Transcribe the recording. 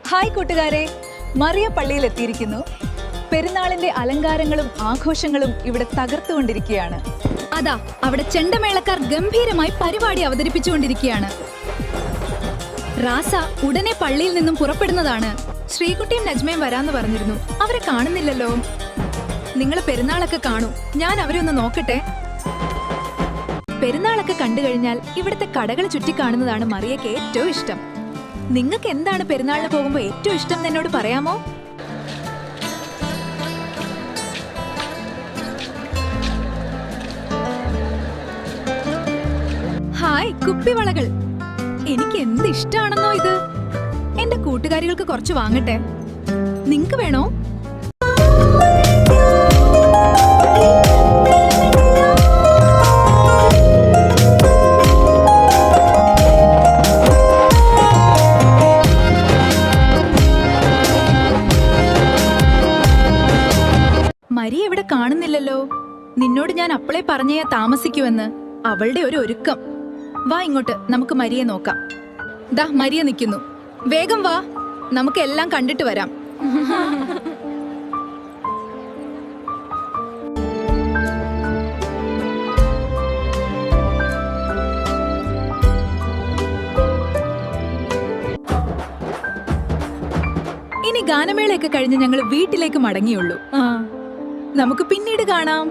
Hi കൂട്ടുകാരെ, മറിയ പള്ളിയിൽ എത്തിയിരിക്കുന്നു. പെരുന്നാളിന്റെ അലങ്കാരങ്ങളും ആഘോഷങ്ങളും ഇവിടെ തകർത്തുകൊണ്ടിരിക്കുകയാണ്. അതാ അവിടെ ചെണ്ടമേളക്കാർ ഗംഭീരമായി പരിപാടി അവതരിപ്പിച്ചുകൊണ്ടിരിക്കുകയാണ്. റാസ ഉടനെ പള്ളിയിൽ നിന്നും പുറപ്പെടുന്നതാണ്. ശ്രീകുട്ടിയും നജ്മയും വരാന്ന് പറഞ്ഞിരുന്നു. അവരെ കാണുന്നില്ലല്ലോ. നിങ്ങൾ പെരുന്നാളൊക്കെ കാണൂ, ഞാൻ അവരെ ഒന്ന് നോക്കട്ടെ. പെരുന്നാളൊക്കെ കണ്ടു കഴിഞ്ഞാൽ ഇവിടുത്തെ കടകൾ ചുറ്റിക്കാണുന്നതാണ് മറിയയ്ക്ക് ഏറ്റവും ഇഷ്ടം. നിങ്ങൾക്ക് എന്താണ് പെരുന്നാളിന് പോകുമ്പോൾ ഏറ്റവും ഇഷ്ടം എന്ന് എന്നോട് പറയാമോ? ഹായ് കുപ്പിവളകൾ, എനിക്ക് എന്ത് ഇഷ്ടാണെന്നോ ഇത്. എന്റെ കൂട്ടുകാരികൾക്ക് കുറച്ച് വാങ്ങട്ടെ. നിങ്ങക്ക് വേണോ? മരിയ ഇവിടെ കാണുന്നില്ലല്ലോ. നിന്നോട് ഞാൻ അപ്പളേ പറഞ്ഞേ താമസിക്കുമെന്ന്. അവളുടെ ഒരു ഒരുക്കം. വാ ഇങ്ങോട്ട്, നമുക്ക് മരിയെ നോക്കാം. ദാ മരിയ നിൽക്കുന്നു. വേഗം വാ, നമുക്ക് എല്ലാം കണ്ടിട്ട് വരാം. ഇനി ഗാനമേളയൊക്കെ കഴിഞ്ഞ് ഞങ്ങൾ വീട്ടിലേക്ക് മടങ്ങിയുള്ളൂ. നമുക്ക് പിന്നീട് കാണാം.